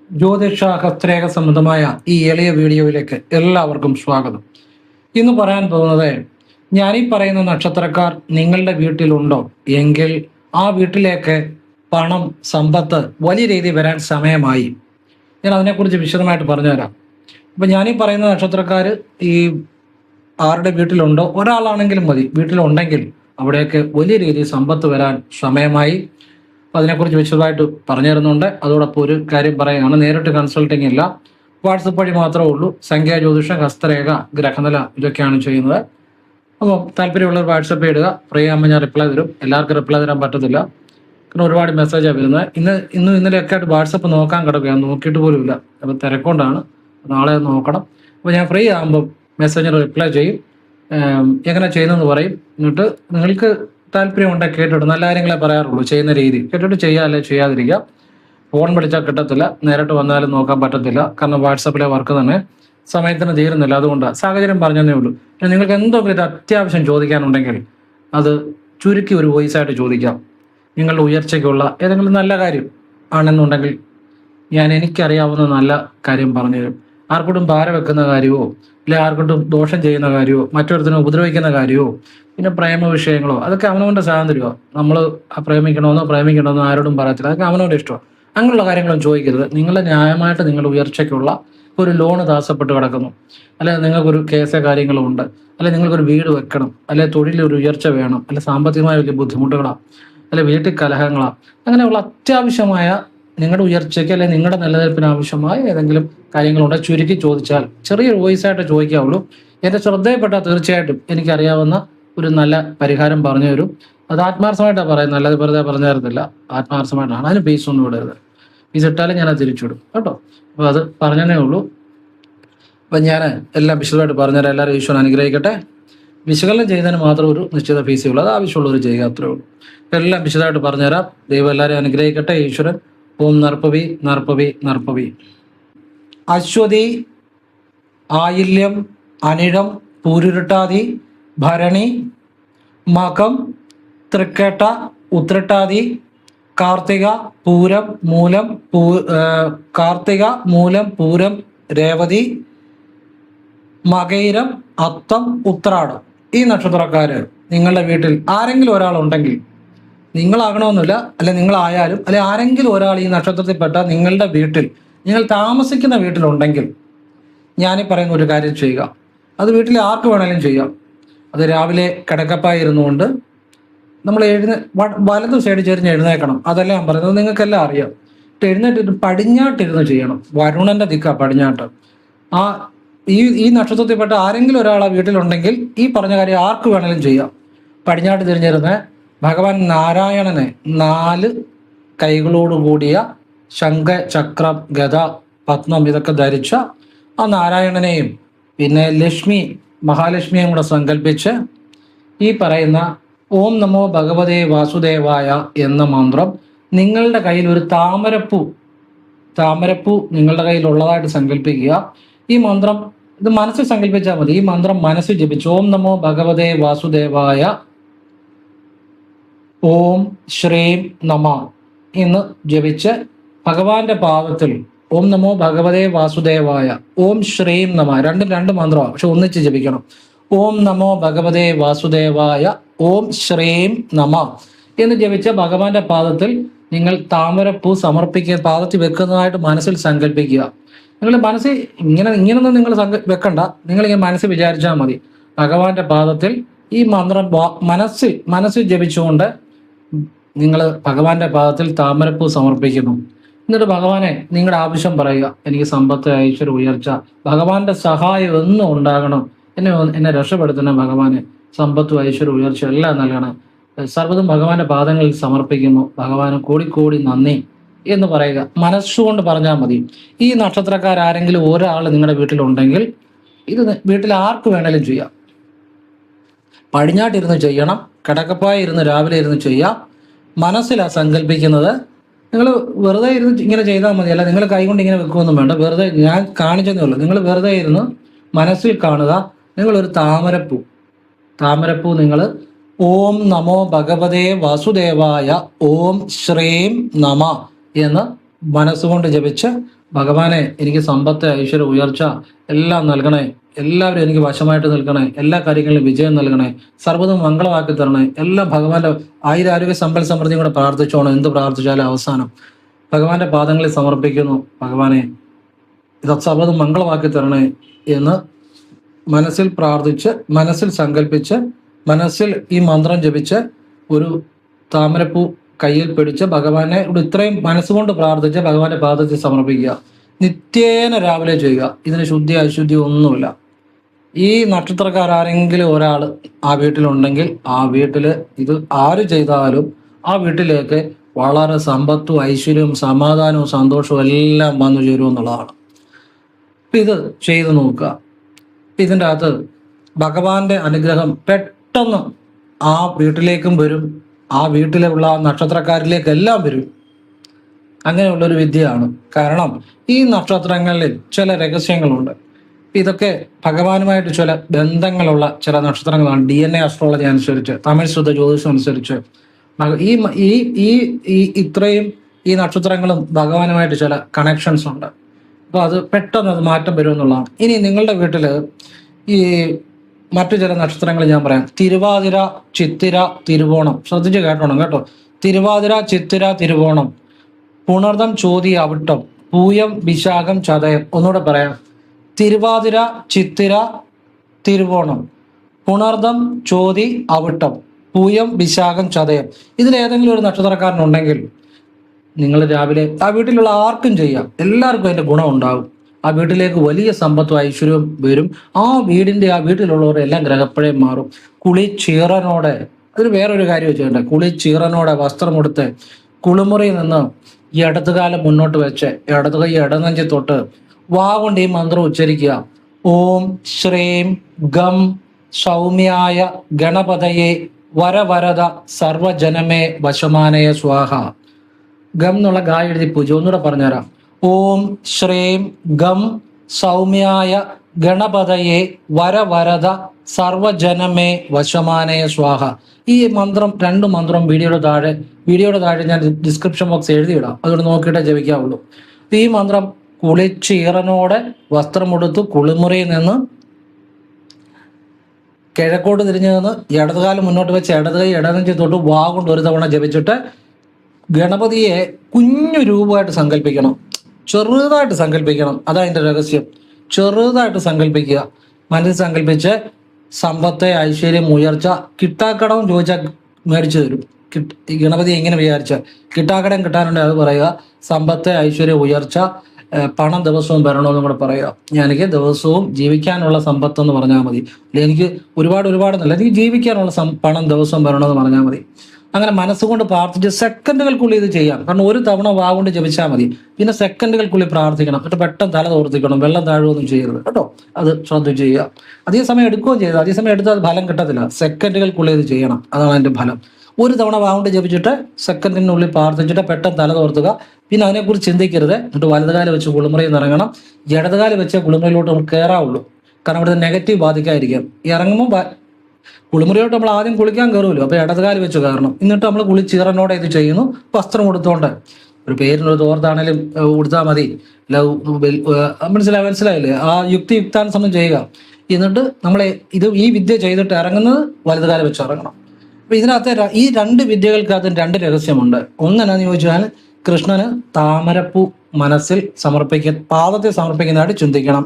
ജ്യോതിഷ ഹസ്തരേഖ സംബന്ധമായ ഈ എളിയ വീഡിയോയിലേക്ക് എല്ലാവർക്കും സ്വാഗതം. ഇന്ന് പറയാൻ പോകുന്നത്, ഞാനീ പറയുന്ന നക്ഷത്രക്കാർ നിങ്ങളുടെ വീട്ടിലുണ്ടോ എങ്കിൽ ആ വീട്ടിലേക്ക് പണം, സമ്പത്ത് വലിയ രീതിയിൽ വരാൻ സമയമായി. ഞാൻ അതിനെക്കുറിച്ച് വിശദമായിട്ട് പറഞ്ഞുതരാം. അപ്പം ഞാനീ പറയുന്ന നക്ഷത്രക്കാർ ഈ ആരുടെ വീട്ടിലുണ്ടോ, ഒരാളാണെങ്കിലും മതി, വീട്ടിലുണ്ടെങ്കിൽ അവിടെയൊക്കെ വലിയ രീതിയിൽ സമ്പത്ത് വരാൻ സമയമായി. അപ്പോൾ അതിനെക്കുറിച്ച് വിശദമായിട്ട് പറഞ്ഞു തരുന്നുണ്ട്. അതോടൊപ്പം ഒരു കാര്യം പറയുകയാണ്, നേരിട്ട് കൺസൾട്ടിങ് ഇല്ല, വാട്സപ്പ് വഴി മാത്രമേ ഉള്ളൂ. സംഖ്യാ ജ്യോതിഷം, ഹസ്തരേഖ, ഗ്രഹനില ഇതൊക്കെയാണ് ചെയ്യുന്നത്. അപ്പോൾ താല്പര്യമുള്ളവർ വാട്സപ്പ് ഇടുക, ഫ്രീ ആകുമ്പോൾ ഞാൻ റിപ്ലൈ തരും. എല്ലാവർക്കും റിപ്ലൈ തരാൻ പറ്റത്തില്ല, കാരണം ഒരുപാട് മെസ്സേജാണ് വരുന്നത്. ഇന്നും ഇന്നലെയൊക്കെ ആയിട്ട് വാട്സപ്പ് നോക്കാൻ കിടക്കുകയാണ്, നോക്കിയിട്ട് പോലും ഇല്ല. അപ്പോൾ തിരക്കൊണ്ടാണ്, നാളെ നോക്കണം. അപ്പോൾ ഞാൻ ഫ്രീ ആകുമ്പോൾ മെസ്സേജിന് റിപ്ലൈ ചെയ്യും, എങ്ങനെ ചെയ്യുന്നതെന്ന് പറയും. എന്നിട്ട് നിങ്ങൾക്ക് താല്പര്യമുണ്ടെങ്കിൽ കേട്ടിട്ട്, നല്ല കാര്യങ്ങളെ പറയാറുള്ളൂ, ചെയ്യുന്ന രീതി കേട്ടിട്ട് ചെയ്യുക, അല്ലെ ചെയ്യാതിരിക്കുക. ഫോൺ വിളിച്ചാൽ കിട്ടത്തില്ല, നേരിട്ട് വന്നാലും നോക്കാൻ പറ്റത്തില്ല, കാരണം വാട്സപ്പിലെ വർക്ക് തന്നെ സമയത്തിന് തീരുന്നില്ല. അതുകൊണ്ടാണ്, സാഹചര്യം പറഞ്ഞതേ ഉള്ളൂ. നിങ്ങൾക്ക് എന്തെങ്കിലും ഇത് അത്യാവശ്യം ചോദിക്കാനുണ്ടെങ്കിൽ അത് ചുരുക്കി ഒരു വോയിസ് ആയിട്ട് ചോദിക്കാം. നിങ്ങളുടെ ഉയർച്ചയ്ക്കുള്ള ഏതെങ്കിലും നല്ല കാര്യം ആണെന്നുണ്ടെങ്കിൽ ഞാൻ എനിക്കറിയാവുന്ന നല്ല കാര്യം പറഞ്ഞു തരും. ആർക്കൊട്ടും ഭാര വെക്കുന്ന കാര്യമോ, അല്ലെ ആർക്കൊട്ടും ദോഷം ചെയ്യുന്ന കാര്യമോ, മറ്റൊരുത്തിനെ ഉപദ്രവിക്കുന്ന കാര്യമോ, പിന്നെ പ്രേമ വിഷയങ്ങളോ, അതൊക്കെ അവനവൻ്റെ സ്വാതന്ത്ര്യമോ. നമ്മൾ പ്രേമിക്കണമെന്നോ ആരോടും പറയത്തില്ല, അതൊക്കെ അവനവൻ്റെ ഇഷ്ടമാണ്. അങ്ങനെയുള്ള കാര്യങ്ങളൊന്നും ചോദിക്കരുത്. നിങ്ങളുടെ ന്യായമായിട്ട് നിങ്ങളുടെ ഉയർച്ചയ്ക്കുള്ള ഒരു ലോണ് തടസ്സപ്പെട്ട് കിടക്കുന്നു, അല്ലെ നിങ്ങൾക്കൊരു കേസോ കാര്യങ്ങളോ ഉണ്ട്, അല്ലെ നിങ്ങൾക്കൊരു വീട് വെക്കണം, അല്ലെ തൊഴിലൊരു ഉയർച്ച വേണം, അല്ലെ സാമ്പത്തികമായ വലിയ ബുദ്ധിമുട്ടുകളാണ്, അല്ലെ വീട്ടിൽ കലഹങ്ങളാണ്, അങ്ങനെയുള്ള അത്യാവശ്യമായ നിങ്ങളുടെ ഉയർച്ചയ്ക്ക് അല്ലെങ്കിൽ നിങ്ങളുടെ നിലനിൽപ്പിന് ആവശ്യമായ ഏതെങ്കിലും കാര്യങ്ങളുണ്ടെങ്കിൽ ചുരുക്കി ചോദിച്ചാൽ, ചെറിയൊരു വോയിസ് ആയിട്ട് ചോദിക്കാവുള്ളൂ. എൻ്റെ ശ്രദ്ധയിൽപ്പെട്ടാൽ തീർച്ചയായിട്ടും എനിക്കറിയാവുന്ന ഒരു നല്ല പരിഹാരം പറഞ്ഞു തരും. അത് ആത്മാർത്ഥമായിട്ടാണ് പറയുന്നത്, അല്ലാതെ വെറുതെ പറഞ്ഞു തരത്തില്ല, ആത്മാർത്ഥമായിട്ടാണ്. അതിന് പീസ് ഒന്നും വിടരുത്. പീസ് ഇട്ടാലും ഞാനത് തിരിച്ചുവിടും കേട്ടോ. അപ്പോൾ അത് പറഞ്ഞതേ ഉള്ളൂ. അപ്പം ഞാൻ എല്ലാം വിശദമായിട്ട് പറഞ്ഞുതരാം. എല്ലാവരും ഈശ്വരൻ അനുഗ്രഹിക്കട്ടെ. വിശകലനം ചെയ്യുന്നതിന് മാത്രം ഒരു നിശ്ചിത ഫീസേ ഉള്ളൂ, അത് ആവശ്യമുള്ളവർ ചെയ്യുക, അത്രേ ഉള്ളൂ. എല്ലാം വിശദമായിട്ട് പറഞ്ഞുതരാം. ദൈവം എല്ലാവരെയും അനുഗ്രഹിക്കട്ടെ. ഈശ്വരൻ. ഓം നർപ്പവി നർപ്പവി നർപ്പവി. അശ്വതി, ആയില്യം, അനിഴം, പൂരുരുട്ടാതി, ഭരണി, മകം, തൃക്കേട്ട, ഉത്രട്ടാതി, കാർത്തിക, പൂരം, മൂലം, കാർത്തിക, മൂലം, പൂരം, രേവതി, മകയിരം, അത്തം, ഉത്രാടം. ഈ നക്ഷത്രക്കാര് നിങ്ങളുടെ വീട്ടിൽ ആരെങ്കിലും ഒരാളുണ്ടെങ്കിൽ, നിങ്ങളാകണമെന്നില്ല, അല്ലെ നിങ്ങളായാലും, അല്ലെ ആരെങ്കിലും ഒരാൾ ഈ നക്ഷത്രത്തിൽപ്പെട്ട നിങ്ങളുടെ വീട്ടിൽ, നിങ്ങൾ താമസിക്കുന്ന വീട്ടിലുണ്ടെങ്കിൽ, ഞാനീ പറയുന്ന ഒരു കാര്യം ചെയ്യുക. അത് വീട്ടിൽ ആർക്ക് വേണമെങ്കിലും ചെയ്യാം. അത് രാവിലെ കിടക്കപ്പായി ഇരുന്നുകൊണ്ട് നമ്മൾ വലതു സൈഡ് ചെരിഞ്ഞ് എഴുന്നേക്കണം. അതെല്ലാം ഞാൻ പറയുന്നത് നിങ്ങൾക്കെല്ലാം അറിയാം. എഴുന്നേറ്റിട്ട് പടിഞ്ഞാട്ടിരുന്ന് ചെയ്യണം. വരുണന്റെ ദിക്ക പടിഞ്ഞാട്ട്. ഈ നക്ഷത്രത്തിൽപ്പെട്ട ആരെങ്കിലും ഒരാൾ ആ വീട്ടിലുണ്ടെങ്കിൽ ഈ പറഞ്ഞ കാര്യം ആർക്ക് വേണമെങ്കിലും ചെയ്യാം. പടിഞ്ഞാട്ട് തിരിഞ്ഞിരുന്ന് ഭഗവാൻ നാരായണനെ 4 കൈകളോടുകൂടിയ ശംഖ, ചക്രം, ഗദ, പത്മം ഇതൊക്കെ ധരിച്ച ആ നാരായണനെയും പിന്നെ ലക്ഷ്മി, മഹാലക്ഷ്മിയെയും കൂടെ സങ്കല്പിച്ച് ഈ പറയുന്ന ഓം നമോ ഭഗവതേ വാസുദേവായ എന്ന മന്ത്രം നിങ്ങളുടെ കയ്യിൽ ഒരു താമരപ്പൂ നിങ്ങളുടെ കയ്യിൽ ഉള്ളതായിട്ട് സങ്കല്പിക്കുക. ഈ മന്ത്രം ഇത് മനസ്സിൽ സങ്കല്പിച്ചാൽ മതി. ഈ മന്ത്രം മനസ്സിൽ ജപിച്ചു ഓം നമോ ഭഗവതേ വാസുദേവായ ഓം ശ്രീം നമ എന്ന് ജപിച്ച് ഭഗവാന്റെ പാദത്തിൽ ഓം നമോ ഭഗവതേ വാസുദേവായ ഓം ശ്രീം നമ, രണ്ട് മന്ത്രമാണ്, പക്ഷെ ഒന്നിച്ച് ജപിക്കണം. ഓം നമോ ഭഗവതേ വാസുദേവായ ഓം ശ്രീം നമ എന്ന് ജപിച്ച ഭഗവാന്റെ പാദത്തിൽ നിങ്ങൾ താമരപ്പൂ സമർപ്പിക്കുക, പാദത്തിൽ വെക്കുന്നതായിട്ട് മനസ്സിൽ സങ്കല്പിക്കുക. നിങ്ങൾ മനസ്സിൽ ഇങ്ങനൊന്നും നിങ്ങൾ വെക്കണ്ട, നിങ്ങളിങ്ങനെ മനസ്സിൽ വിചാരിച്ചാൽ മതി. ഭഗവാന്റെ പാദത്തിൽ ഈ മന്ത്രം മനസ്സിൽ ജപിച്ചുകൊണ്ട് നിങ്ങൾ ഭഗവാന്റെ പാദത്തിൽ താമരപ്പൂ സമർപ്പിക്കുന്നു. എന്നിട്ട് ഭഗവാനെ നിങ്ങളുടെ ആവശ്യം പറയുക. എനിക്ക് സമ്പത്ത്, ഐശ്വര്യ, ഉയർച്ച, ഭഗവാന്റെ സഹായം എന്നും ഉണ്ടാകണം, എന്നെ രക്ഷപ്പെടുത്തണം ഭഗവാനെ, സമ്പത്തും ഐശ്വര്യ, ഉയർച്ച എല്ലാം നൽകണം, സർവ്വതും ഭഗവാന്റെ പാദങ്ങളിൽ സമർപ്പിക്കുന്നു, ഭഗവാന് കോടി നന്ദി എന്ന് പറയുക. മനസ്സുകൊണ്ട് പറഞ്ഞാൽ മതി. ഈ നക്ഷത്രക്കാരെങ്കിലും ഒരാൾ നിങ്ങളുടെ വീട്ടിലുണ്ടെങ്കിൽ ഇത് വീട്ടിൽ ആർക്ക് വേണേലും ചെയ്യാം. പടിഞ്ഞാട്ടിരുന്ന് ചെയ്യണം, കിടക്കപ്പായി ഇരുന്ന് രാവിലെ ഇരുന്ന് ചെയ്യാം. മനസ്സിലാണ് സങ്കല്പിക്കുന്നത്. നിങ്ങൾ വെറുതെ ഇരുന്ന് ഇങ്ങനെ ചെയ്താൽ മതി, അല്ല നിങ്ങൾ കൈകൊണ്ട് ഇങ്ങനെ വെക്കുകയൊന്നും വേണ്ട. വെറുതെ ഞാൻ കാണിച്ചതേ ഉള്ളൂ. നിങ്ങൾ വെറുതെ ഇരുന്ന് മനസ്സിൽ കാണുക. നിങ്ങളൊരു താമരപ്പൂ നിങ്ങൾ ഓം നമോ ഭഗവതേ വാസുദേവായ ഓം ശ്രീം നമ എന്ന് മനസ്സുകൊണ്ട് ജപിച്ച് ഭഗവാനെ എനിക്ക് സമ്പത്ത്, ഐശ്വര്യ, ഉയർച്ച എല്ലാം നൽകണേ, എല്ലാവരും എനിക്ക് വശമായിട്ട് നിൽക്കണേ, എല്ലാ കാര്യങ്ങളിലും വിജയം നൽകണേ, സർവ്വതും മംഗളമാക്കി തരണേ, എല്ലാം ഭഗവാന്റെ ആയുരാരോഗ്യ സമ്പൽ സമൃദ്ധിയും കൂടെ പ്രാർത്ഥിച്ചോണം. എന്ത് പ്രാർത്ഥിച്ചാലും അവസാനം ഭഗവാന്റെ പാദങ്ങളിൽ സമർപ്പിക്കുന്നു. ഭഗവാനെ ഇത് സർവ്വതും മംഗളമാക്കി തരണേ എന്ന് മനസ്സിൽ പ്രാർത്ഥിച്ച്, മനസ്സിൽ സങ്കല്പിച്ച്, മനസ്സിൽ ഈ മന്ത്രം ജപിച്ച് ഒരു താമരപ്പൂ കയ്യിൽ പിടിച്ച് ഭഗവാനെ ഇത്രയും മനസ്സുകൊണ്ട് പ്രാർത്ഥിച്ച് ഭഗവാന്റെ പാദത്തിൽ സമർപ്പിക്കുക. നിത്യേന രാവിലെ ചെയ്യുക. ഇതിന് ശുദ്ധി അശുദ്ധി ഒന്നുമില്ല. ഈ നക്ഷത്രക്കാരെങ്കിലും ഒരാൾ ആ വീട്ടിലുണ്ടെങ്കിൽ ആ വീട്ടിൽ ഇത് ആര് ചെയ്താലും ആ വീട്ടിലേക്ക് വളരെ സമ്പത്തും ഐശ്വര്യവും സമാധാനവും സന്തോഷവും എല്ലാം വന്നു ചേരും എന്നുള്ളതാണ്. ഇത് ചെയ്തു നോക്കുക. ഇതിൻ്റെ അകത്ത് ഭഗവാന്റെ അനുഗ്രഹം പെട്ടെന്ന് ആ വീട്ടിലേക്കും വരും, ആ വീട്ടിലുള്ള നക്ഷത്രക്കാരിലേക്കെല്ലാം വരും. അങ്ങനെയുള്ളൊരു വിദ്യയാണ്. കാരണം ഈ നക്ഷത്രങ്ങളിൽ ചില രഹസ്യങ്ങളുണ്ട്. ഇതൊക്കെ ഭഗവാനുമായിട്ട് ചില ബന്ധങ്ങളുള്ള ചില നക്ഷത്രങ്ങളാണ്. DNA അസ്ട്രോളജി അനുസരിച്ച്, തമിഴ് ശുദ്ധ ജ്യോതിഷം അനുസരിച്ച് ഈ ഇത്രയും ഈ നക്ഷത്രങ്ങളും ഭഗവാനുമായിട്ട് ചില കണക്ഷൻസ് ഉണ്ട്. അപ്പോൾ അത് പെട്ടെന്ന് അത് മാറ്റം വരും എന്നുള്ളതാണ്. ഇനി നിങ്ങളുടെ വീട്ടിൽ ഈ മറ്റു ചില നക്ഷത്രങ്ങൾ ഞാൻ പറയാം. തിരുവാതിര, ചിത്തിര, തിരുവോണം. ശ്രദ്ധിച്ച് കേട്ടോണം കേട്ടോ. തിരുവാതിര, ചിത്തിര, തിരുവോണം, പുണർദം, ചോതി, അവിട്ടം, പൂയം, വിശാഖം, ചതയം. ഒന്നുകൂടെ പറയാം. തിരുവാതിര, ചിത്തിര, തിരുവോണം, പുണർദം, ചോതി, അവിട്ടം, പൂയം, വിശാഖം, ചതയം. ഇതിലേതെങ്കിലും ഒരു നക്ഷത്രക്കാരനുണ്ടെങ്കിൽ നിങ്ങൾ രാവിലെ ആ വീട്ടിലുള്ള ആർക്കും ചെയ്യാം. എല്ലാവർക്കും അതിൻ്റെ ഗുണം ഉണ്ടാകും. ആ വീട്ടിലേക്ക് വലിയ സമ്പത്തും ഐശ്വര്യവും വരും. ആ വീട്ടിലുള്ളവരെല്ലാം ഗ്രഹപ്പഴയും മാറും. കുളിച്ചീറനോടെ, അതിന് വേറൊരു കാര്യം ചെയ്യണ്ടേ, കുളിച്ചീറനോടെ വസ്ത്രമെടുത്ത് കുളിമുറിയിൽ നിന്ന് ഈ ഇടതുകാലം മുന്നോട്ട് വെച്ച് ഇടതു കൈ ഇടനെഞ്ചി തൊട്ട് വാ കൊണ്ട് ഈ മന്ത്രം ഉച്ചരിക്കുക. ഓം ശ്രീം ഗം സൗമ്യായ ഗണപതയെ വരവരദ സർവജനമേ വശമാനയ സ്വാഹ. ഗം എന്നുള്ള ഗാ എഴുതി പൂജ. ഒന്നുകൂടെ പറഞ്ഞുതരാം. ഓം ശ്രീം ഗം സൗമ്യായ ഗണപതയെ വരവരദ സർവജനമേ വശമാനയ സ്വാഹ. ഈ മന്ത്രം, രണ്ട് മന്ത്രം വീഡിയോയുടെ താഴെ ഞാൻ ഡിസ്ക്രിപ്ഷൻ ബോക്സ് എഴുതിയിടാം. അതുകൊണ്ട് നോക്കിയിട്ടേ ജപിക്കാവുള്ളൂ. ഈ മന്ത്രം കുളിച്ചീറനോടെ വസ്ത്രമെടുത്ത് കുളിമുറിയിൽ നിന്ന് കിഴക്കോട്ട് തിരിഞ്ഞു നിന്ന് ഇടതുകാലം മുന്നോട്ട് വെച്ച് ഇടത് കൈ ഇടനെഞ്ചി തൊട്ട് വാ കൊണ്ട് ഒരു തവണ ജപിച്ചിട്ട് ഗണപതിയെ കുഞ്ഞു രൂപമായിട്ട് സങ്കല്പിക്കണം, ചെറുതായിട്ട് സങ്കല്പിക്കണം. അതതിൻ്റെ രഹസ്യം. ചെറുതായിട്ട് സങ്കല്പിക്കുക. മനസ്സിൽ സങ്കല്പിച്ച് സമ്പത്തെ, ഐശ്വര്യം, ഉയർച്ച, കിട്ടാക്കടവും ചോദിച്ചാൽ മേടിച്ചു തരും. ഗണപതി എങ്ങനെ വിചാരിച്ച കിട്ടാക്കടം കിട്ടാനുണ്ടെങ്കിൽ അത് പറയുക. സമ്പത്തെ, ഐശ്വര്യം, ഉയർച്ച, പണം ദിവസവും വരണമെന്നും കൂടെ പറയുക. എനിക്ക് ദിവസവും ജീവിക്കാനുള്ള സമ്പത്തെന്ന് പറഞ്ഞാൽ മതി. അല്ലെങ്കിൽ എനിക്ക് ഒരുപാടൊന്നുമില്ല, എനിക്ക് ജീവിക്കാനുള്ള പണം ദിവസവും വരണമെന്ന് പറഞ്ഞാൽ മതി. അങ്ങനെ മനസ്സുകൊണ്ട് പ്രാർത്ഥിച്ച് സെക്കൻഡുകൾക്കുള്ളിൽ ഇത് ചെയ്യാം. കാരണം ഒരു തവണ വാ കൊണ്ട് ജപിച്ചാൽ മതി. പിന്നെ സെക്കൻഡുകൾക്കുള്ളിൽ പ്രാർത്ഥിക്കണം. എന്നിട്ട് പെട്ടെന്ന് തല തോർത്തിക്കണം. വെള്ളം താഴുകയൊന്നും ചെയ്യരുത് കേട്ടോ. അത് ശ്രദ്ധിച്ച് ചെയ്യുക. അധികം സമയം എടുക്കുകയും ചെയ്തു. അധികം സമയം എടുത്താൽ അത് ഫലം കിട്ടത്തില്ല. സെക്കൻഡുകൾക്കുള്ളിൽ ഇത് ചെയ്യണം. അതാണ് അതിൻ്റെ ഫലം. ഒരു തവണ വാ കൊണ്ട് ജപിച്ചിട്ട് സെക്കൻഡിനുള്ളിൽ പ്രാർത്ഥിച്ചിട്ട് പെട്ടെന്ന് തല തോർത്തുക. പിന്നെ അതിനെക്കുറിച്ച് ചിന്തിക്കരുത്. എന്നിട്ട് വലതുകാലം വെച്ച് കുളിമുറിയിൽ നിന്ന് ഇറങ്ങണം. ഇടതുകാലം വെച്ച് കുളിമുറിയിലോട്ട് നമുക്ക് കയറാവുള്ളൂ. കാരണം ഇവിടുത്തെ നെഗറ്റീവ് ബാധിക്കാതിരിക്കാം. ഇറങ്ങുമ്പോൾ കുളിമുറിയോട്ട് നമ്മൾ ആദ്യം കുളിക്കാൻ കയറുമല്ലോ. അപ്പോൾ ഇടതുകാലം വെച്ച് കയറണം. എന്നിട്ട് നമ്മൾ കുളിച്ചീറനോടെ ഇത് ചെയ്യുന്നു. വസ്ത്രം കൊടുത്തോണ്ട് ഒരു പേരിനൊരു തോർത്താണേലും കൊടുത്താൽ മതി. മനസ്സിലായില്ലേ? ആ യുക്താനുസരണം ചെയ്യുക. എന്നിട്ട് നമ്മളെ ഈ വിദ്യ ചെയ്തിട്ട് ഇറങ്ങുന്നത് വലതുകാലം വെച്ച് ഇറങ്ങണം. അപ്പോൾ ഇതിനകത്ത് ഈ രണ്ട് വിദ്യകൾക്കകത്ത് രണ്ട് രഹസ്യമുണ്ട്. ഒന്നെന്നാന്ന് ചോദിച്ചാൽ കൃഷ്ണന് താമരപ്പൂ മനസ്സിൽ പാദത്തിൽ സമർപ്പിക്കുന്നതായിട്ട് ചിന്തിക്കണം.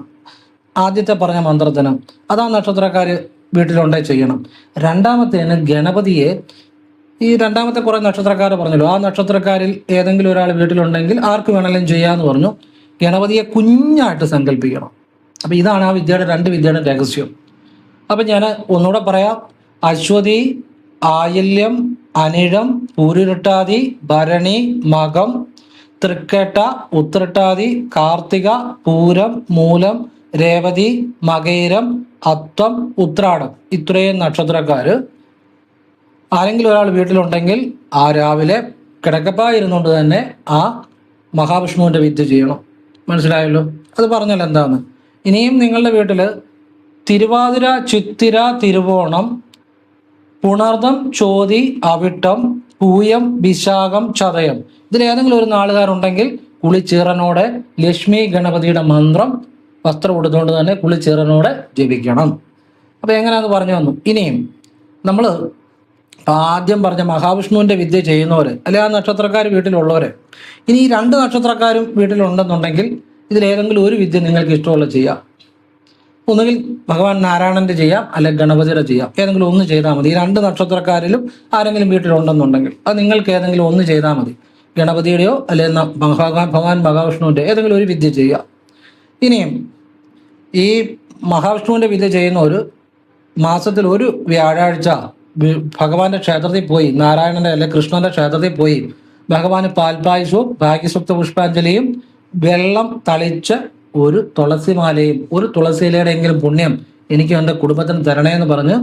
ആദ്യത്തെ പറഞ്ഞ മന്ത്രത്തിന് അതാ നക്ഷത്രക്കാർ വീട്ടിലുണ്ടേ ചെയ്യണം. രണ്ടാമത്തേന് ഗണപതിയെ, ഈ രണ്ടാമത്തെ കുറേ നക്ഷത്രക്കാർ പറഞ്ഞല്ലോ, ആ നക്ഷത്രക്കാരിൽ ഏതെങ്കിലും ഒരാൾ വീട്ടിലുണ്ടെങ്കിൽ ആർക്ക് വേണമെങ്കിലും ചെയ്യാമെന്ന് പറഞ്ഞു. ഗണപതിയെ കുഞ്ഞായിട്ട് സങ്കല്പിക്കണം. അപ്പം ഇതാണ് ആ രണ്ട് വിദ്യയുടെ രഹസ്യം. അപ്പം ഞാൻ ഒന്നുകൂടെ പറയാം. അശ്വതി, ആയില്യം, അനിഴം, പൂരുരുട്ടാതി, ഭരണി, മകം, തൃക്കേട്ട, ഉത്രട്ടാതി, കാർത്തിക, പൂരം, മൂലം, രേവതി, മകയിരം, അത്തം, ഉത്രാടം, ഇത്രയും നക്ഷത്രക്കാർ ആരെങ്കിലും ഒരാൾ വീട്ടിലുണ്ടെങ്കിൽ ആ രാവിലെ കിടക്കപ്പായിരുന്നുകൊണ്ട് തന്നെ ആ മഹാവിഷ്ണുവിൻ്റെ വിദ്യ ചെയ്യണം. മനസ്സിലായല്ലോ? അത് പറഞ്ഞാൽ എന്താണ്. ഇനിയും നിങ്ങളുടെ വീട്ടിൽ തിരുവാതിര, ചിത്തിര, തിരുവോണം, പുണർദം, ചോതി, അവിട്ടം, പൂയം, വിശാഖം, ചതയം ഇതിലേതെങ്കിലും ഒരു നാളുകാരുണ്ടെങ്കിൽ കുളിച്ചീറനോടെ ലക്ഷ്മി ഗണപതിയുടെ മന്ത്രം വസ്ത്രം ഉടുത്തുകൊണ്ട് തന്നെ കുളിച്ചീറനോടെ ജപിക്കണം. അപ്പൊ എങ്ങനെയാന്ന് പറഞ്ഞു വന്നു. ഇനിയും നമ്മൾ ആദ്യം പറഞ്ഞ മഹാവിഷ്ണുവിന്റെ വിദ്യ ചെയ്യുന്നവര് അല്ലെ ആ നക്ഷത്രക്കാർ വീട്ടിലുള്ളവര്, ഇനി ഈ 2 നക്ഷത്രക്കാരും വീട്ടിലുണ്ടെന്നുണ്ടെങ്കിൽ ഇതിലേതെങ്കിലും ഒരു വിദ്യ നിങ്ങൾക്ക് ഇഷ്ടമുള്ള ചെയ്യാം. ഒന്നുകിൽ ഭഗവാൻ നാരായണന്റെ ചെയ്യാം, അല്ലെങ്കിൽ ഗണപതിയുടെ ചെയ്യാം. ഏതെങ്കിലും ഒന്ന് ചെയ്താൽ മതി. ഈ 2 നക്ഷത്രക്കാരിലും ആരെങ്കിലും വീട്ടിലുണ്ടെന്നുണ്ടെങ്കിൽ അത് നിങ്ങൾക്ക് ഏതെങ്കിലും ഒന്ന് ചെയ്താൽ മതി. ഗണപതിയുടെയോ അല്ലെങ്കിൽ ഭഗവാൻ മഹാവിഷ്ണുവിന്റെ ഏതെങ്കിലും ഒരു വിദ്യ ചെയ്യുക. ഇനിയും ഈ മഹാവിഷ്ണുവിന്റെ വിദ്യ ചെയ്യുന്നവർ മാസത്തിൽ ഒരു വ്യാഴാഴ്ച ഭഗവാന്റെ ക്ഷേത്രത്തിൽ പോയി, നാരായണന്റെ അല്ലെങ്കിൽ കൃഷ്ണന്റെ ക്ഷേത്രത്തിൽ പോയി ഭഗവാന് പാൽപായസവും ഭാഗ്യസുക്ത പുഷ്പാഞ്ജലിയും വെള്ളം തളിച്ച് ഒരു തുളസിമാലയും ഒരു തുളസിയിലയുടെ എങ്കിലും പുണ്യം എനിക്ക് എൻ്റെ കുടുംബത്തിന് തരണേ എന്ന് പറഞ്ഞ്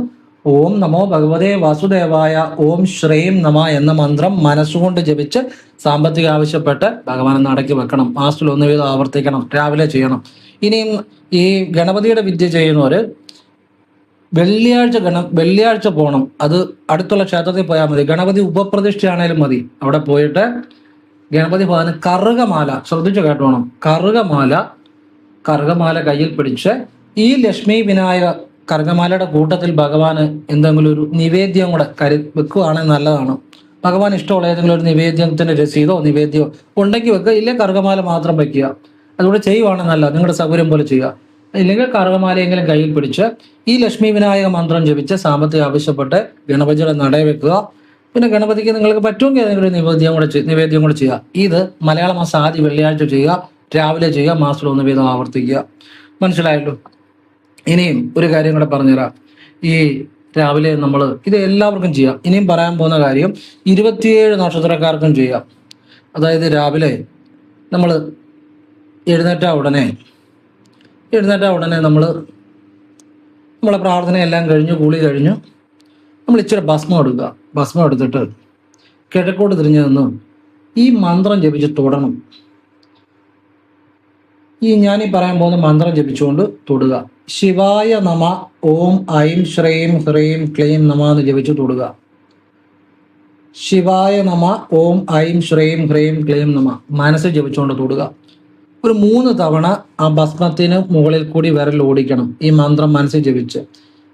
ഓം നമോ ഭഗവതേ വാസുദേവായ ഓം ശ്രീം നമ എന്ന മന്ത്രം മനസ്സുകൊണ്ട് ജപിച്ച് സാമ്പത്തിക ആവശ്യപ്പെട്ട് ഭഗവാനെ നടക്കി വെക്കണം. മാസത്തിൽ 1 വീതം ആവർത്തിക്കണം, രാവിലെ ചെയ്യണം. ഇനിയും ഈ ഗണപതിയുടെ വിദ്യ ചെയ്യുന്നവര് വെള്ളിയാഴ്ച പോകണം. അത് അടുത്തുള്ള ക്ഷേത്രത്തിൽ പോയാൽ മതി. ഗണപതി ഉപപ്രതിഷ്ഠയാണേലും മതി. അവിടെ പോയിട്ട് ഗണപതി ഭഗവാന് കറുകമാല, ശ്രദ്ധിച്ചു കേട്ടോണം, കറുകമാല കയ്യിൽ പിടിച്ച് ഈ ലക്ഷ്മി വിനായക കറുകമാലയുടെ കൂട്ടത്തിൽ ഭഗവാന് എന്തെങ്കിലും ഒരു നിവേദ്യം കൂടെ വെക്കുകയാണെങ്കിൽ നല്ലതാണ്. ഭഗവാൻ ഇഷ്ടമുള്ള ഏതെങ്കിലും ഒരു നിവേദ്യത്തിന്റെ രസീതോ നിവേദ്യമോ ഉണ്ടെങ്കിൽ വെക്കുക, ഇല്ലേ കറുകമാല മാത്രം വെക്കുക. അതുകൂടെ ചെയ്യുവാണെങ്കിൽ നല്ല, നിങ്ങളുടെ സൗകര്യം പോലെ ചെയ്യുക. ഇല്ലെങ്കിൽ കറുകമാലയെങ്കിലും കയ്യിൽ പിടിച്ച് ഈ ലക്ഷ്മി വിനായക മന്ത്രം ജപിച്ച് സാമ്പത്തികം ആവശ്യപ്പെട്ട് ഗണപതിയുടെ നടയിൽ വെക്കുക. പിന്നെ ഗണപതിക്ക് നിങ്ങൾക്ക് പറ്റുമെങ്കിൽ ഏതെങ്കിലും നിവേദ്യം കൂടെ ചെയ്യുക. ഇത് മലയാള മാസം ആദ്യ വെള്ളിയാഴ്ച ചെയ്യുക, രാവിലെ ചെയ്യുക, മാസത്തിൽ 1 വീതം ആവർത്തിക്കുക. മനസ്സിലായല്ലോ? ഇനിയും ഒരു കാര്യം കൂടെ പറഞ്ഞുതരാം. ഈ രാവിലെ നമ്മൾ ഇത് എല്ലാവർക്കും ചെയ്യാം. ഇനിയും പറയാൻ പോകുന്ന കാര്യം 27 നക്ഷത്രക്കാർക്കും ചെയ്യാം. അതായത് രാവിലെ നമ്മൾ എഴുന്നേറ്റ ഉടനെ നമ്മളെ പ്രാർത്ഥനയെല്ലാം കഴിഞ്ഞു, കൂളി കഴിഞ്ഞു, നമ്മൾ ഇച്ചിരി ഭസ്മം എടുത്തിട്ട് കിഴക്കോട്ട് തിരിഞ്ഞു നിന്ന് ഈ മന്ത്രം ജപിച്ച് തൊടണം. ഞാനീ പറയാൻ പോകുന്ന മന്ത്രം ജപിച്ചുകൊണ്ട് തൊടുക. ശിവായ നമ ഓം ഐം ശ്രീം ഹ്രീം ക്ലീം നമ എന്ന് ജപിച്ച് തൊടുക. ശിവായ നമ ഓം ഐം ശ്രീം ഹ്രീം ക്ലീം നമ മനസ്സിൽ ജപിച്ചുകൊണ്ട് തൊടുക. ഒരു 3 തവണ ആ ഭസ്മത്തിന് മുകളിൽ കൂടി വിരൽ ഓടിക്കണം. ഈ മന്ത്രം മനസ്സിൽ ജപിച്ച്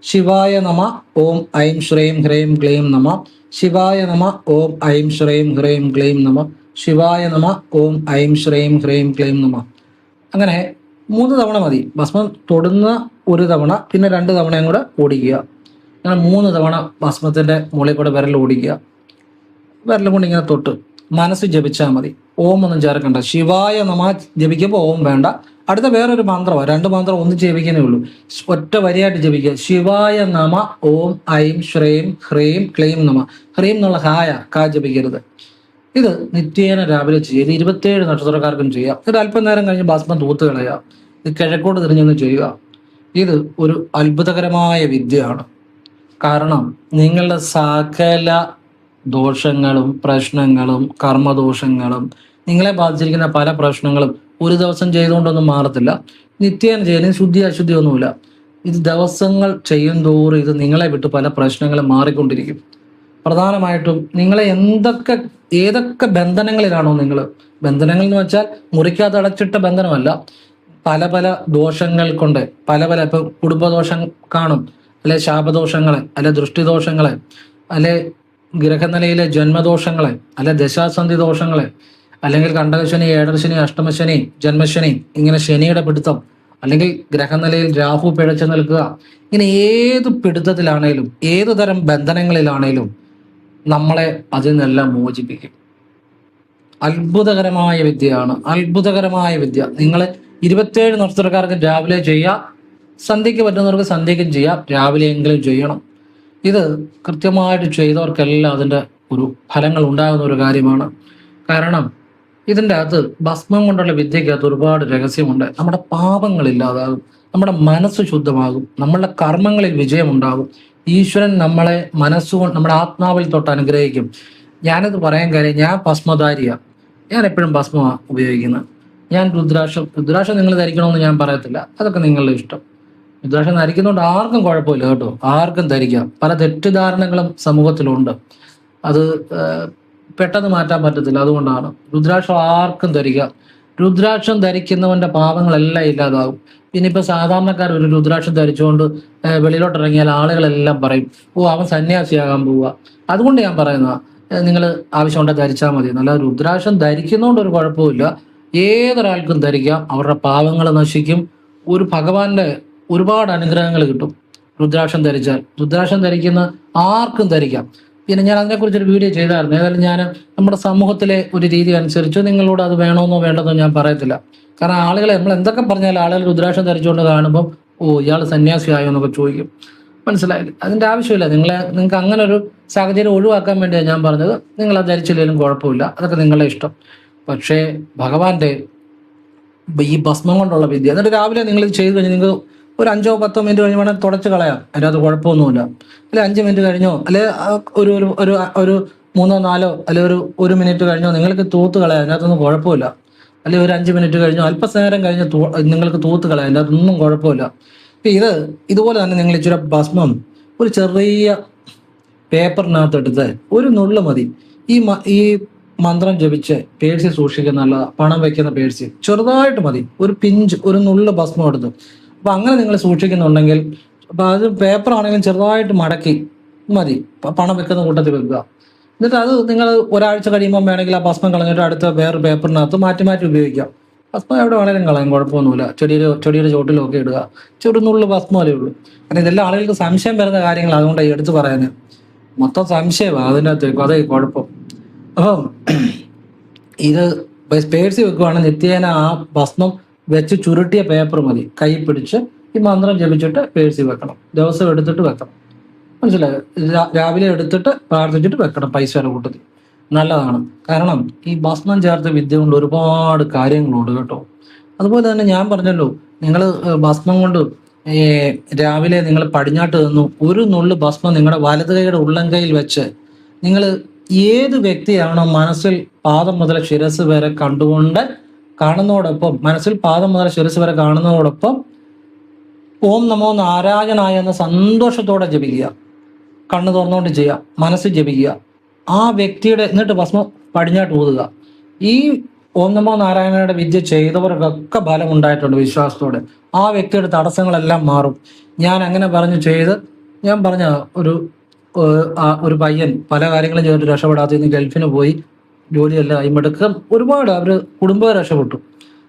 ശിവായ നമ ഓം ഐം ശ്രീം ഹ്രീം ക്ലീം നമ, ശിവായ നമ ഓം ഐം ശ്രീം ഹ്രീം ക്ലീം നമ, ശിവായ നമ ഓം ഐം ശ്രീം ഹ്രീം ക്ലീം നമ. അങ്ങനെ 3 തവണ മതി. ഭസ്മം തൊടുന്ന 1 തവണ, പിന്നെ 2 തവണയും കൂടെ ഓടിക്കുക. അങ്ങനെ 3 തവണ ഭസ്മത്തിന്റെ മുകളിൽ കൂടെ വിരൽ ഓടിക്കുക. വിരലും കൊണ്ട് ഇങ്ങനെ തൊട്ട് മനസ്സ് ജപിച്ചാൽ മതി. ഓം ഒന്നും ചേർക്കണ്ട. ശിവായ നമ ജപിക്കുമ്പോൾ ഓം വേണ്ട. അടുത്ത വേറൊരു മന്ത്രമാണ്, 2 മന്ത്രം ഒന്ന് ജപിക്കുന്നേ ഉള്ളൂ. ഒറ്റ വരിയായിട്ട് ജപിക്കുക. ശിവായ നമ ഓം ഐം ശ്രീം ഹ്രീം ക്ലീം നമ. ഹ്രീം എന്നുള്ള കാ ജപിക്കരുത്. ഇത് നിത്യേന രാവിലെ ചെയ്യുക. ഇത് 27 നക്ഷത്രക്കാർക്കും ചെയ്യാം. ഇത് അല്പം നേരം കഴിഞ്ഞ് ഭസ്മം തൂത്ത് കളയുക. ഇത് കിഴക്കോട്ട് തിരിഞ്ഞൊന്ന് ചെയ്യുക. ഇത് ഒരു അത്ഭുതകരമായ വിദ്യയാണ്. കാരണം നിങ്ങളുടെ സകല ദോഷങ്ങളും പ്രശ്നങ്ങളും കർമ്മദോഷങ്ങളും നിങ്ങളെ ബാധിച്ചിരിക്കുന്ന പല പ്രശ്നങ്ങളും ഒരു ദിവസം ചെയ്തുകൊണ്ടൊന്നും മാറത്തില്ല. നിത്യേന ചെയ്യുന്നതിന് ശുദ്ധി അശുദ്ധി ഒന്നുമില്ല. ഇത് ദിവസങ്ങൾ ചെയ്യും തോറും ഇത് നിങ്ങളെ വിട്ട് പല പ്രശ്നങ്ങളും മാറിക്കൊണ്ടിരിക്കും. പ്രധാനമായിട്ടും നിങ്ങളെ ഏതൊക്കെ ബന്ധനങ്ങളിലാണോ ബന്ധനങ്ങൾ എന്ന് വെച്ചാൽ മുറിക്കാതെ അടച്ചിട്ട ബന്ധനമല്ല, പല ദോഷങ്ങൾ കൊണ്ട് ഇപ്പം കുടുംബദോഷം കാണും, അല്ലെ ശാപദോഷങ്ങളെ, അല്ലെ ദൃഷ്ടിദോഷങ്ങളെ, അല്ലെ ഗ്രഹനിലയിലെ ജന്മദോഷങ്ങളെ, അല്ലെ ദശാസന്ധി ദോഷങ്ങളെ, അല്ലെങ്കിൽ കണ്ടകശനി, ഏഴരശനി, അഷ്ടമശനി, ജന്മശനി, ഇങ്ങനെ ശനിയുടെ പിടുത്തം, അല്ലെങ്കിൽ ഗ്രഹനിലയിൽ രാഹു പിഴച്ചു നിൽക്കുക, ഇങ്ങനെ ഏത് പിടുത്തത്തിലാണേലും ഏതു തരം ബന്ധനങ്ങളിലാണേലും നമ്മളെ അതിൽ നിന്നെല്ലാം മോചിപ്പിക്കും. അത്ഭുതകരമായ വിദ്യയാണ്, അത്ഭുതകരമായ വിദ്യ. നിങ്ങൾ 27 നക്ഷത്രക്കാർക്ക് രാവിലെ ചെയ്യാം, സന്ധ്യയ്ക്ക് പറ്റുന്നവർക്ക് സന്ധ്യയ്ക്കും ചെയ്യാം, രാവിലെയെങ്കിലും ചെയ്യണം. ഇത് കൃത്യമായിട്ട് ചെയ്തവർക്കെല്ലാം അതിൻ്റെ ഒരു ഫലങ്ങൾ ഉണ്ടാകുന്ന ഒരു കാര്യമാണ്. കാരണം ഇതിൻ്റെ അകത്ത് ഭസ്മം കൊണ്ടുള്ള വിദ്യക്കകത്ത് ഒരുപാട് രഹസ്യമുണ്ട്. നമ്മുടെ പാപങ്ങളില്ലാതാകും, നമ്മുടെ മനസ്സ് ശുദ്ധമാകും, നമ്മളുടെ കർമ്മങ്ങളിൽ വിജയമുണ്ടാകും. ഈശ്വരൻ നമ്മളെ മനസ്സുകൊണ്ട് നമ്മുടെ ആത്മാവിൽ തൊട്ട് അനുഗ്രഹിക്കും. ഞാനിത് പറയാൻ കാര്യം, ഞാൻ ഭസ്മധാരിയാണ്. ഞാൻ എപ്പോഴും ഭസ്മമാണ് ഉപയോഗിക്കുന്നത്. ഞാൻ രുദ്രാക്ഷം നിങ്ങൾ ധരിക്കണമെന്ന് ഞാൻ പറയത്തില്ല, അതൊക്കെ നിങ്ങളുടെ ഇഷ്ടം. രുദ്രാക്ഷം ധരിക്കുന്നതുകൊണ്ട് ആർക്കും കുഴപ്പമില്ല കേട്ടോ, ആർക്കും ധരിക്കാം. പല തെറ്റിദ്ധാരണകളും സമൂഹത്തിലുണ്ട്, അത് പെട്ടെന്ന് മാറ്റാൻ പറ്റത്തില്ല. അതുകൊണ്ടാണ് രുദ്രാക്ഷം ആർക്കും ധരിക്കാം. രുദ്രാക്ഷം ധരിക്കുന്നവന്റെ പാപങ്ങളെല്ലാം ഇല്ലാതാകും. പിന്നെ ഇപ്പൊ സാധാരണക്കാർ ഒരു രുദ്രാക്ഷം ധരിച്ചുകൊണ്ട് വെളിയിലോട്ട് ഇറങ്ങിയാൽ ആളുകളെല്ലാം പറയും, ഓ അവൻ സന്യാസിയാകാൻ പോവുക. അതുകൊണ്ട് ഞാൻ പറയുന്ന, നിങ്ങൾ ആവശ്യമുണ്ടെ ധരിച്ചാൽ മതി. നല്ല രുദ്രാക്ഷം ധരിക്കുന്നതുകൊണ്ട് ഒരു കുഴപ്പമില്ല, ഏതൊരാൾക്കും ധരിക്കാം. അവരുടെ പാവങ്ങൾ നശിക്കും. ഒരു ഭഗവാന്റെ ഒരുപാട് അനുഗ്രഹങ്ങൾ കിട്ടും രുദ്രാക്ഷം ധരിച്ചാൽ. രുദ്രാക്ഷം ധരിക്കുന്ന ആർക്കും ധരിക്കാം. പിന്നെ ഞാൻ അതിനെക്കുറിച്ചൊരു വീഡിയോ ചെയ്തായിരുന്നു. ഏതായാലും ഞാൻ നമ്മുടെ സമൂഹത്തിലെ ഒരു രീതി അനുസരിച്ച് നിങ്ങളോട് അത് വേണമെന്നോ വേണ്ടെന്നോ ഞാൻ പറയത്തില്ല. കാരണം ആളുകളെ നമ്മൾ എന്തൊക്കെ പറഞ്ഞാലും ആളുകൾ രുദ്രാക്ഷം ധരിച്ചുകൊണ്ട് കാണുമ്പോൾ, ഓ ഇയാൾ സന്യാസിയായോ എന്നൊക്കെ ചോദിക്കും. മനസ്സിലായില്ലേ? അതിൻ്റെ ആവശ്യമില്ല. നിങ്ങൾക്ക് അങ്ങനെ ഒരു സാഹചര്യം ഒഴിവാക്കാൻ വേണ്ടിയാണ് ഞാൻ പറഞ്ഞത്. നിങ്ങൾ അത് ധരിച്ചില്ലെങ്കിലും കുഴപ്പമില്ല, അതൊക്കെ നിങ്ങളുടെ ഇഷ്ടം. പക്ഷേ ഭഗവാന്റെ ഈ ഭസ്മം കൊണ്ടുള്ള വിദ്യ, എന്നിട്ട് രാവിലെ നിങ്ങൾ ഇത് ചെയ്ത് കഴിഞ്ഞ് നിങ്ങൾക്ക് ഒരു 5-10 മിനിറ്റ് കഴിഞ്ഞ് വേണമെങ്കിൽ തുടച്ച് കളയാം, അതിൻ്റെ അത് കുഴപ്പമൊന്നുമില്ല. അല്ലെ 5 മിനിറ്റ് കഴിഞ്ഞോ, അല്ലെ ഒരു ഒരു ഒരു ഒരു 3-4 അല്ലെ ഒരു മിനിറ്റ് കഴിഞ്ഞോ നിങ്ങൾക്ക് തൂത്ത് കളയാം, അതിനകത്തൊന്നും കുഴപ്പമില്ല. അല്ലെ ഒരു 5 മിനിറ്റ് കഴിഞ്ഞോ, അല്പനേരം കഴിഞ്ഞ് നിങ്ങൾക്ക് തൂത്ത് കളയാം, അതിൻ്റെ അകത്തൊന്നും കുഴപ്പമില്ല. ഇപ്പം ഇതുപോലെ തന്നെ നിങ്ങൾ ഇച്ചിരി ഭസ്മം ഒരു ചെറിയ പേപ്പറിനകത്ത് എടുത്ത് ഒരു നുള്ളു മതി. ഈ മന്ത്രം ജപിച്ച് പേഴ്സി സൂക്ഷിക്കുന്ന നല്ലതാ. പണം വെക്കുന്ന പേഴ്സി ചെറുതായിട്ട് മതി, ഒരു പിഞ്ച്, ഒരു നുള്ളു ഭസ്മം എടുത്ത്. അപ്പൊ അങ്ങനെ നിങ്ങൾ സൂക്ഷിക്കുന്നുണ്ടെങ്കിൽ, അപ്പൊ അത് പേപ്പർ ആണെങ്കിലും ചെറുതായിട്ട് മടക്കി മതി, പണം വെക്കുന്ന കൂട്ടത്തിൽ വെക്കുക. എന്നിട്ട് അത് നിങ്ങൾ ഒരാഴ്ച കഴിയുമ്പോൾ വേണമെങ്കിൽ ആ ഭസ്മം കളഞ്ഞിട്ട് അടുത്ത വേറെ പേപ്പറിനകത്ത് മാറ്റി മാറ്റി ഉപയോഗിക്കാം. ഭസ്മം എവിടെ വേണേലും കളയാം, കുഴപ്പമൊന്നുമില്ല. ചെടിയുടെ ചോട്ടിലൊക്കെ ഇടുക. ചെറുനുള്ളു ഭസ്മമല്ലേ ഉള്ളൂ. കാരണം ഇതെല്ലാം ആളുകൾക്ക് സംശയം വരുന്ന കാര്യങ്ങൾ, അതുകൊണ്ട് എടുത്തു പറയാൻ മൊത്തം സംശയമാണ് അതിനകത്തേക്കും, അതേ കുഴപ്പം. അപ്പം ഇത് പേഴ്സി വെക്കുവാണെങ്കിൽ നിത്യേന ആ ഭസ്മം വെച്ച് ചുരുട്ടിയ പേപ്പർ മതി, കൈ പിടിച്ച് ഈ മന്ത്രം ജപിച്ചിട്ട് പേഴ്സി വെക്കണം. ദിവസം എടുത്തിട്ട് വെക്കണം. മനസ്സിലായോ? രാവിലെ എടുത്തിട്ട് പ്രാർത്ഥിച്ചിട്ട് വെക്കണം പൈസയുടെ കൂട്ടത്തിൽ. നല്ലതാണ്. കാരണം ഈ ഭസ്മം ചേർത്ത വിദ്യ കൊണ്ട് ഒരുപാട് കാര്യങ്ങളുണ്ട് കേട്ടോ. അതുപോലെ തന്നെ ഞാൻ പറഞ്ഞല്ലോ, നിങ്ങൾ ഭസ്മം കൊണ്ട് രാവിലെ നിങ്ങൾ പടിഞ്ഞാട്ട് നിന്നു ഒരു നുള്ളു ഭസ്മം നിങ്ങളുടെ വലത് കൈയുടെ ഉള്ളം കൈയിൽ വെച്ച് നിങ്ങൾ ഏത് വ്യക്തിയാണോ മനസ്സിൽ പാദം മുതൽ ശിരസ് വരെ കണ്ടുകൊണ്ട് കാണുന്നതോടൊപ്പം, മനസ്സിൽ പാദം മുതൽ ശിരസ് വരെ കാണുന്നതോടൊപ്പം ഓം നമോ നാരായണായ എന്ന സന്തോഷത്തോടെ ജപിക്കുക. കണ്ണു തുറന്നുകൊണ്ട് ചെയ്യുക, മനസ്സിൽ ജപിക്കുക. ആ വ്യക്തിയുടെ എന്നിട്ട് ഭസ്മം പടിഞ്ഞാട്ട് ഊതുക. ഈ ഓം നമോ നാരായണയുടെ വിദ്യ ചെയ്തവർക്കൊക്കെ ഫലം ഉണ്ടായിട്ടുണ്ട് വിശ്വാസത്തോടെ. ആ വ്യക്തിയുടെ തടസ്സങ്ങളെല്ലാം മാറും. ഞാൻ അങ്ങനെ ചെയ്ത് ഞാൻ പറഞ്ഞ ഒരു പയ്യൻ പല കാര്യങ്ങളും ചെയ്തിട്ട് രക്ഷപ്പെടാതെ ഇന്ന് ഗൾഫിന് പോയി, ജോലിയല്ല അയിമെടുക്കം ഒരുപാട് അവർ കുടുംബം രക്ഷപ്പെട്ടു.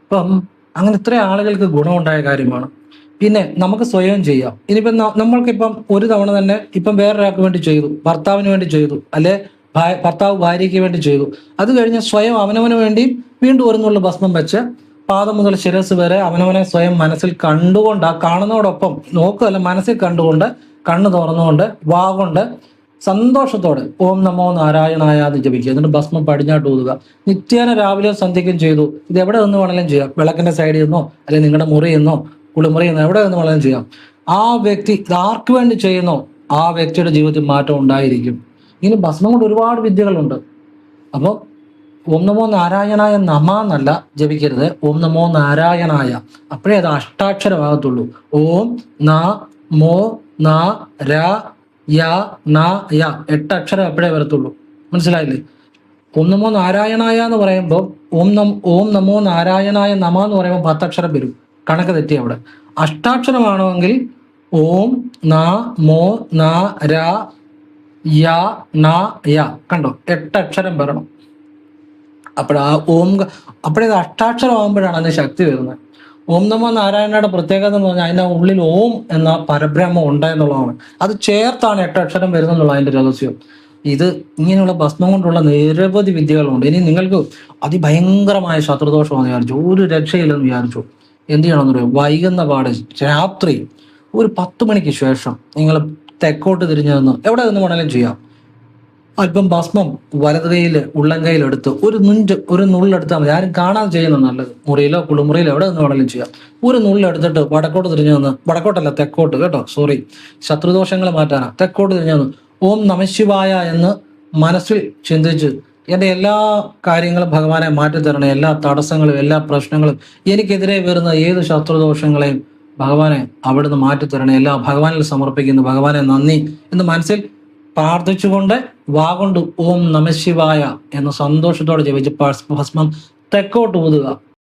അപ്പം അങ്ങനെ ഇത്ര ആളുകൾക്ക് ഗുണമുണ്ടായ കാര്യമാണ്. പിന്നെ നമുക്ക് സ്വയം ചെയ്യാം. ഇനിയിപ്പം നമ്മൾക്കിപ്പം ഒരു തവണ തന്നെ ഇപ്പം വേറൊരാൾക്ക് വേണ്ടി ചെയ്തു, ഭർത്താവിന് വേണ്ടി ചെയ്തു, അല്ലെ ഭർത്താവ് ഭാര്യയ്ക്ക് വേണ്ടി ചെയ്തു. അത് കഴിഞ്ഞ് സ്വയം അവനവന് വേണ്ടി വീണ്ടും ഒരു നുള്ളു ഭസ്മം വെച്ച് പാദം മുതൽ ശിരസ് വരെ അവനവനെ സ്വയം മനസ്സിൽ കണ്ടുകൊണ്ട്, ആ കാണുന്നതോടൊപ്പം നോക്കുകയല്ല, മനസ്സിൽ കണ്ടുകൊണ്ട് കണ്ണ് തുറന്നുകൊണ്ട് വാഗൊണ്ട് സന്തോഷത്തോടെ ഓം നമോ നാരായണായ എന്ന് ജപിക്കുക. എന്നിട്ട് ഭസ്മം പടിഞ്ഞാട്ട് ഊതുക. നിത്യേന രാവിലെയും സന്ധ്യയ്ക്കും ചെയ്തു. ഇത് എവിടെ നിന്ന് വേണമെങ്കിലും ചെയ്യാം. വിളക്കിന്റെ സൈഡിൽ നിന്നോ അല്ലെങ്കിൽ നിങ്ങളുടെ മുറിയിൽ നിന്നോ കുളിമുറിയിൽ നിന്നോ എവിടെ നിന്ന് വേണമെങ്കിലും ചെയ്യാം. ആ വ്യക്തി ഇത് ആർക്ക് വേണ്ടി ചെയ്യുന്നോ ആ വ്യക്തിയുടെ ജീവിതത്തിൽ മാറ്റം ഉണ്ടായിരിക്കും. ഇനി ഭസ്മം കൊണ്ട് ഒരുപാട് വിദ്യകളുണ്ട്. അപ്പോൾ ഓം നമോ നാരായണായ നമ എന്നല്ല ജപിക്കരുത്, ഓം നമോ നാരായണായ. അപ്പോഴേ അത് അഷ്ടാക്ഷരമാകത്തുള്ളൂ. ഓം ന മോ ന ര യ ന യ 8 അക്ഷരം അപ്പോഴേ വരത്തുള്ളൂ. മനസ്സിലായില്ലേ? ഓം നമോ നാരായണായ എന്ന് പറയുമ്പോൾ ഓം നമോ നാരായണായ നമ എന്ന് പറയുമ്പോൾ 10 അക്ഷരം വരും. കണക്ക് തെറ്റി അവിടെ. അഷ്ടാക്ഷരമാണെങ്കിൽ ഓം ന മോ ന ര യ ന യ, കണ്ടോ? 8 അക്ഷരം വരണം. അപ്പോഴത് അഷ്ടാക്ഷരമാകുമ്പോഴാണ് അതിന് ശക്തി വരുന്നത്. ഓം നമോ നാരായണയുടെ പ്രത്യേകത എന്ന് പറഞ്ഞാൽ അതിൻ്റെ ഉള്ളിൽ ഓം എന്ന പരബ്രഹ്മം ഉണ്ട് എന്നുള്ളതാണ്. അത് ചേർത്താണ് 8 അക്ഷരം വരുന്നെന്നുള്ള അതിൻ്റെ രഹസ്യം. ഇത് ഇങ്ങനെയുള്ള ഭസ്മം കൊണ്ടുള്ള നിരവധി വിദ്യകളുണ്ട്. ഇനി നിങ്ങൾക്ക് അതിഭയങ്കരമായ ശത്രുദോഷമാണെന്ന് വിചാരിച്ചു, ഒരു രക്ഷയില്ലെന്ന് വിചാരിച്ചു, എന്ത് ചെയ്യണമെന്ന് പറയും? വൈകുന്ന പാട് രാത്രി ഒരു 10 മണിക്ക് ശേഷം നിങ്ങൾ തെക്കോട്ട് തിരിഞ്ഞു നിന്ന് എവിടെ നിന്ന് വേണമെങ്കിലും ചെയ്യാം. അല്പം ഭസ്മം വലത് കൈയിൽ ഉള്ളം കൈയിലെടുത്ത് ഒരു നുള്ളെടുത്താൽ മതി. ആരും കാണാതെ ചെയ്യുന്നത് നല്ലത്. മുറിയിലോ കുളിമുറിയിലോ എവിടെ നിന്ന് വേണമെങ്കിലും ചെയ്യാം. ഒരു നുള്ളെടുത്തിട്ട് വടക്കോട്ട് തിരിഞ്ഞു നിന്ന്, വടക്കോട്ടല്ല തെക്കോട്ട് കേട്ടോ, സോറി, ശത്രുദോഷങ്ങൾ മാറ്റാനാ. തെക്കോട്ട് തിരിഞ്ഞു നിന്ന് ഓം നമശിവായ എന്ന് മനസ്സിൽ ചിന്തിച്ച് എൻ്റെ എല്ലാ കാര്യങ്ങളും ഭഗവാനെ മാറ്റിത്തരണേ, എല്ലാ തടസ്സങ്ങളും എല്ലാ പ്രശ്നങ്ങളും എനിക്കെതിരെ വരുന്ന ഏത് ശത്രുദോഷങ്ങളെയും ഭഗവാനെ അവിടുന്ന് മാറ്റിത്തരണേ, എല്ലാം ഭഗവാനിൽ സമർപ്പിക്കുന്നു, ഭഗവാനെ നന്ദി എന്ന് മനസ്സിൽ പ്രാർത്ഥിച്ചുകൊണ്ട് വാഗൊണ്ട് ഓം നമശിവായ എന്ന് സന്തോഷത്തോടെ ജപിച്ച് ഭസ്മം തെക്കോട്ട് ഊതുക.